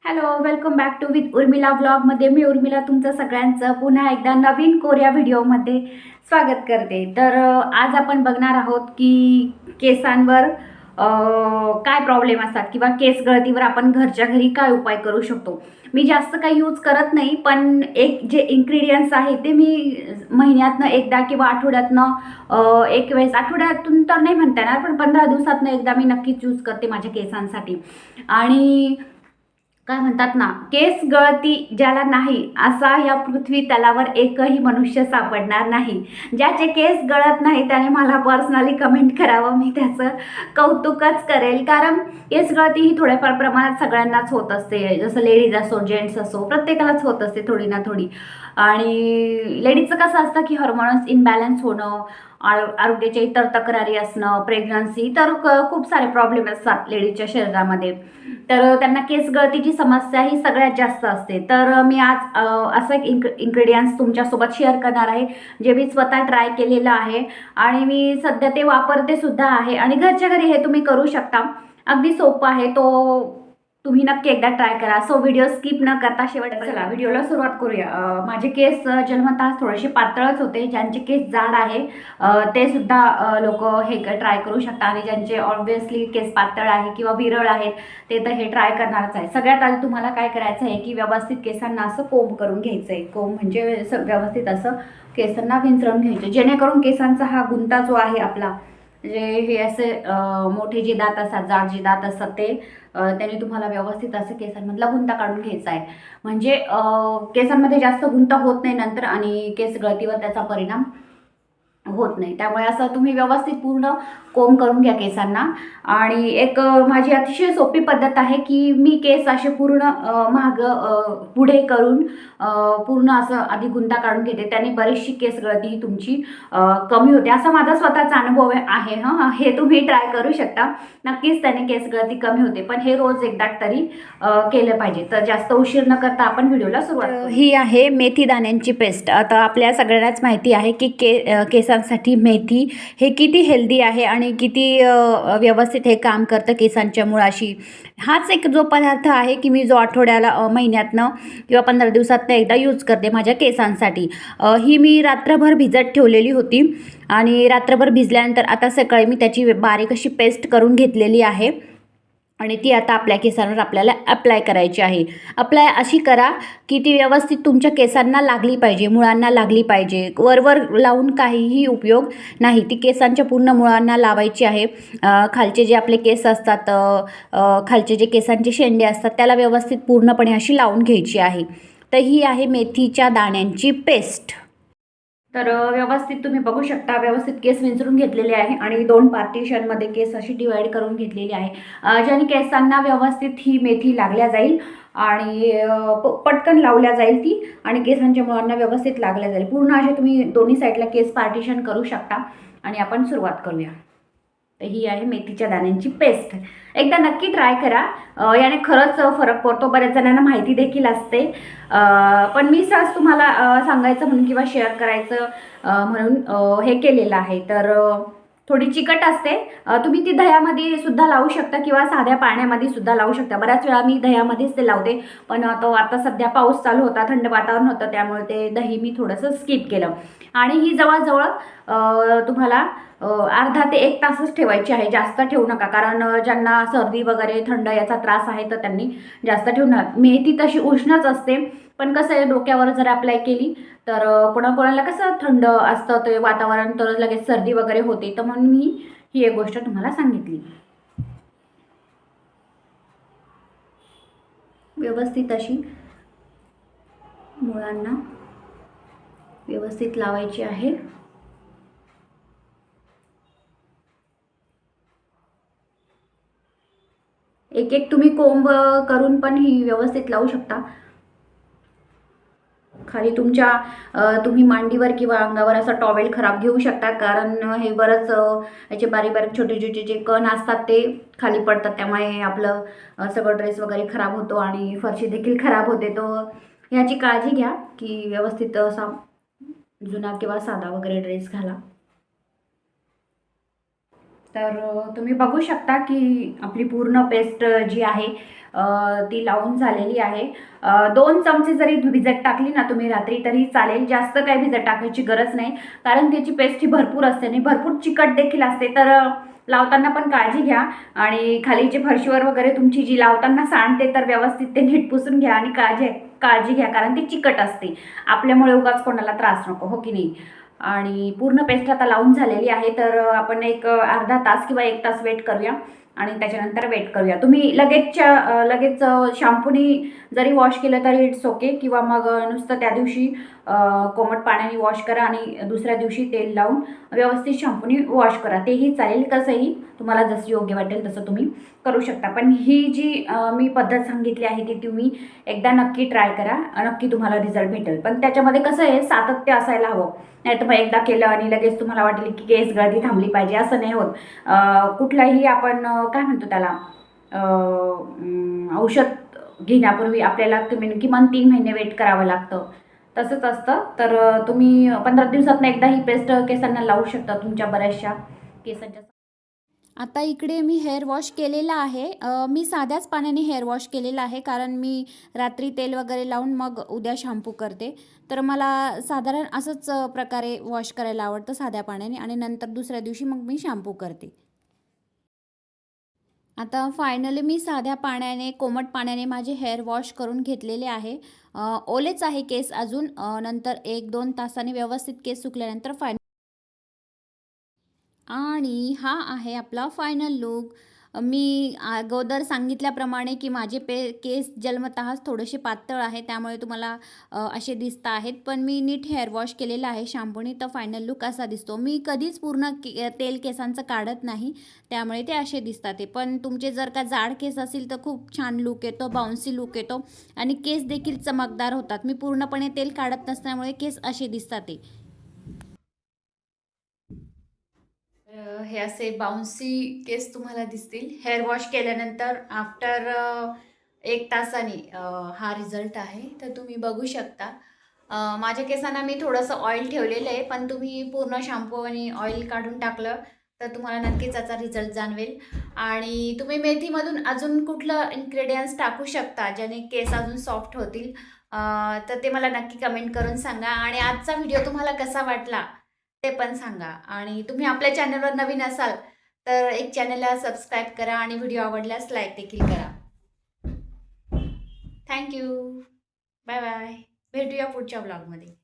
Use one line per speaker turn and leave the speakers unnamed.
Hello, welcome back to with Urmila व्लॉगमध्ये. मी उर्मिला तुमचं सगळ्यांचं पुन्हा एकदा नवीन कोरिया व्हिडिओमध्ये स्वागत करते. तर आज आपण बघणार आहोत की केसांवर काय प्रॉब्लेम असतात किंवा केस गळतीवर आपण घरच्या घरी काय उपाय करू शकतो. मी जास्त काही यूज करत नाही, पण एक जे इन्ग्रेडियंट्स आहे ते मी महिन्यातनं एकदा किंवा आठवड्यातनं एक वेळेस, आठवड्यातून तर नाही म्हणता येणार, पण 15 दिवसातनं एकदा मी नक्कीच यूज करते माझ्या केसांसाठी. आणि काय म्हणतात ना, केस गळती ज्याला नाही असा या पृथ्वी तलावर एकही मनुष्य सापडणार नाही. ज्याचे केस गळत नाही त्याने मला पर्सनली कमेंट करावं, मी त्याचं कौतुकच करेल. कारण केस गळती ही थोड्याफार प्रमाणात सगळ्यांनाच होत असते, जसं लेडीज असो जेंट्स असो, प्रत्येकालाच होत असते थोडी ना थोडी. आणि लेडीजचं कसं असतं की हॉर्मोन्स इनबॅलन्स होणं, आरोग्याच्या इतर तक्रारी असणं, प्रेग्नन्सी, तर खूप सारे प्रॉब्लेम असतात लेडीजच्या शरीरामध्ये. तर त्यांना केस गळतीची समस्या ही सगळ्यात जास्त असते. तर मी आज असं एक इन्ग्रेडियंट्स तुमच्यासोबत शेअर करणार आहे, जे मी स्वतः ट्राय केलेलं आहे आणि मी सध्या ते वापरते सुद्धा आहे. आणि घरच्या घरी हे तुम्ही करू शकता, अगदी सोपं आहे. तो तुम्ही नक्की एकदा ट्राय करा. सो व्हिडिओ स्किप न करता शेवट. चला व्हिडिओला सुरुवात करूया. माझे केस जन्मतः थोडेसे पातळच होते. ज्यांचे केस जाड आहे ते सुद्धा लोक हे ट्राय करू शकता, आणि ज्यांचे ऑब्विसली केस पातळ आहे किंवा विरळ आहेत ते तर हे ट्राय करणारच आहे. सगळ्यात आधी तुम्हाला काय करायचं आहे की व्यवस्थित केसांना असं कोंब करून घ्यायचं आहे. कोंब म्हणजे व्यवस्थित असं केसांना विंचरून घ्यायचं, जेणेकरून केसांचा हा गुंता जो आहे आपला, जे हे असे मोठे जे दात असतात, जाड जे दात असतात ते त्याने तुम्हाला व्यवस्थित असं केसांमधला गुंता काढून घ्यायचा आहे. म्हणजे केसांमध्ये जास्त गुंता होत नाही नंतर, आणि केस गळतीवर त्याचा परिणाम होत नाही. त्यामुळे असं तुम्ही व्यवस्थित पूर्ण कोंब करून घ्या केसांना. आणि एक माझी अतिशय सोपी पद्धत आहे की मी केस असे पूर्ण पुढे करून पूर्ण असं आधी गुंता काढून घेते. त्याने बरीचशी केस गळती ही तुमची कमी होते, असा माझा स्वतःचा अनुभव आहे. हे तुम्ही ट्राय करू शकता, नक्कीच त्याने केस गळती कमी होते. पण हे रोज एकदा तरी केलं पाहिजे. तर जास्त उशीर न करता आपण व्हिडिओला सुरुवात. ही आहे मेथी दाण्यांची पेस्ट. आता आपल्या सगळ्यांनाच माहिती आहे की केसांसाठी मेथी हे किती हेल्दी आहे आणि किती व्यवस्थित हे काम करतं केसांच्या मुळाशी. हाच एक जो पदार्थ आहे की मी जो आठवड्याला महिन्यातनं किंवा 15 दिवसातनं एकदा यूज करते माझ्या केसांसाठी. ही मी रात्रभर भिजत ठेवलेली होती, आणि रात्रभर भिजल्यानंतर आता सकाळी मी त्याची बारीक अशी पेस्ट करून घेतलेली आहे, आणि ती आता आपल्या केसांवर आपल्याला अप्लाय करायची आहे. अप्लाय अशी करा की ती व्यवस्थित तुमच्या केसांना लागली पाहिजे, मुळांना लागली पाहिजे. वरवर लावून काहीही उपयोग नाही, ती केसांच्या पूर्ण मुळांना लावायची आहे. खालचे जे आपले केस असतात, खालचे जे केसांचे शेंडे असतात, त्याला व्यवस्थित पूर्णपणे अशी लावून घ्यायची आहे. तर ही आहे मेथीच्या दाण्यांची पेस्ट. तर व्यवस्थित तुम्ही बघू शकता, व्यवस्थित केस विंचरून घेतलेले आहे आणि 2 पार्टिशनमध्ये केस अशी डिवाईड करून घेतलेली आहे, ज्याने केसांना व्यवस्थित ही मेथी लागल्या जाईल आणि पटकन लावल्या जाईल ती, आणि केसांच्या मुळांना व्यवस्थित लागल्या जाईल. पूर्ण असे तुम्ही दोन्ही साईडला केस पार्टिशन करू शकता. आणि आपण सुरुवात करूया. तर ही आहे मेथीच्या दाण्यांची पेस्ट. एकदा नक्की ट्राय करा, याने खरंच फरक पडतो. बऱ्याच जणांना माहिती देखील असते, पण मी सहज तुम्हाला सांगायचं म्हणून किंवा शेअर करायचं म्हणून हे केलेलं आहे. तर थोडी चिकट असते. तुम्ही ती दह्यामध्ये सुद्धा लावू शकता किंवा साध्या पाण्यामध्ये सुद्धा लावू शकता. बऱ्याच वेळा मी दह्यामध्येच ते लावते, पण तो आता सध्या पाऊस चालू होता, थंड वातावरण होतं, त्यामुळे ते दही मी थोडंसं स्किप केलं. आणि ही जवळजवळ तुम्हाला अर्धा ते 1 तासच ठेवायची आहे, जास्त ठेवू नका. कारण ज्यांना सर्दी वगैरे थंड याचा त्रास आहे तर त्यांनी जास्त ठेवू नका. मेथी तशी उष्णच असते, पण कसं आहे, डोक्यावर जर अप्लाय केली तर कोणाकोणाला कसं थंड असतं ते वातावरण, तर लगेच सर्दी वगैरे होते. तर म्हणून मी ही एक गोष्ट तुम्हाला सांगितली. व्यवस्थित अशी मुळांना व्यवस्थित लावायची आहे. एक एक तुम्ही कोंब करून पण ही व्यवस्थित लावू शकता. खाली तुमच्या तुम्ही मांडीवर किंवा अंगावर असा टॉवेल खराब घेऊ शकता, कारण हे बरंच याचे बारीक बारीक छोटे छोटे जे कण असतात ते खाली पडतात. त्यामुळे आपलं सगळं ड्रेस वगैरे खराब होतो आणि फरशी देखील खराब होते. तो ह्याची काळजी घ्या की व्यवस्थित असा जुना किंवा साधा वगैरे ड्रेस घाला. तर तुम्ही बघू शकता की आपली पूर्ण पेस्ट जी आहे ती लावून झालेली आहे. 2 चमचे जरी भिजत टाकली ना तुम्ही रात्री तरी चालेल, जास्त काही भिजत टाकायची गरज नाही, कारण त्याची पेस्ट ही भरपूर असते आणि भरपूर चिकट देखील असते. तर लावताना पण काळजी घ्या आणि खाली जे फरशीवर वगैरे तुमची जी लावताना सांडते तर व्यवस्थित ते नीट पुसून घ्या आणि काळजी घ्या, कारण ती चिकट असते. आपल्यामुळे उगाच कोणाला त्रास नको, हो की नाही. आणि पूर्ण पेस्ट आता लावून झालेली आहे. तर आपण एक अर्धा तास किंवा 1 तास वेट करूया आणि त्याच्यानंतर वेट करूया. तुम्ही लगेच शॅम्पूनी जरी वॉश केलं तरी इट्स ओके, किंवा मग नुसतं त्या दिवशी कोमट पाण्याने वॉश करा आणि दुसऱ्या दिवशी तेल लावून व्यवस्थित शॅम्पूनी वॉश करा, तेही चालेल. कसंही तुम्हाला जसं योग्य वाटेल तसं तुम्ही करू शकता. पण ही जी मी पद्धत सांगितली आहे ती तुम्ही एकदा नक्की ट्राय करा, नक्की तुम्हाला रिझल्ट भेटेल. पण त्याच्यामध्ये कसं आहे, सातत्य असायला हवं. नाही तर मग एकदा केलं आणि लगेच तुम्हाला वाटेल की केस गळती थांबली पाहिजे, असं नाही होत. कुठलाही आपण काय म्हणतो त्याला, औषध घेण्यापूर्वी आपल्याला किमान 3 महिने वेट करावं लागतं, तसंच असतं. तर तुम्ही 15 दिवसातनं एकदा ही पेस्ट केसांना लावू शकता तुमच्या बऱ्याचशा केसांच्या. आता इकडे मी हेअर वॉश केलेला आहे. मी साध्याच पाण्याने हेअर वॉश केलेला आहे, कारण मी रात्री तेल वगैरे लावून मग उद्या शॅम्पू करते. तर मला साधारण असंच प्रकारे वॉश करायला आवडतं, साध्या पाण्याने, आणि नंतर दुसऱ्या दिवशी मग मी शॅम्पू करते. आता फायनली मी साध्या पाण्याने, कोमट पाण्याने माझे हेअर वॉश करून घेतलेले आहे. ओलेच आहे केस अजून. नंतर 1-2 तासांनी व्यवस्थित केस सुकल्यानंतर आणि हा आहे आपला फायनल लूक. मी अगोदर सांगितल्याप्रमाणे की माझे केस जन्मतःच थोडेसे पातळ आहे, त्यामुळे तुम्हाला असे दिसत आहेत. पण मी नीट हेअर वॉश केलेलं आहे शॅम्पूने, तर फायनल लूक असा दिसतो. मी कधीच पूर्ण तेल केसांचं काढत नाही, त्यामुळे ते असे दिसतात ते. पण तुमचे जर का जाड केस असतील तर खूप छान लूक येतो, बाउन्सी लूक येतो आणि केस देखील चमकदार होतात. मी पूर्णपणे तेल काढत नसल्यामुळे केस असे दिसतात ते. हे असे बाउन्सी केस तुम्हाला दिसतील हेअर वॉश केल्यानंतर. आफ्टर 1 तासाने हा रिझल्ट आहे, तर तुम्ही बघू शकता. माझ्या केसांना मी थोडंसं ऑइल ठेवलेलं आहे, पण तुम्ही पूर्ण शॅम्पू आणि ऑइल काढून टाकलं तर तुम्हाला नक्कीच याचा रिझल्ट जाणवेल. आणि तुम्ही मेथीमधून अजून कुठलं इन्ग्रेडियंट्स टाकू शकता ज्याने केस अजून सॉफ्ट होतील, तर ते मला नक्की कमेंट करून सांगा. आणि आजचा व्हिडिओ तुम्हाला कसा वाटला ते पण सांगा. आणि तुम्ही आपल्या चॅनलवर नवीन असाल तर एक चॅनलला सबस्क्राईब करा आणि व्हिडिओ आवडल्यास लाईक देखील करा. थँक्यू. Bye bye. भेटूया पुढच्या ब्लॉगमध्ये.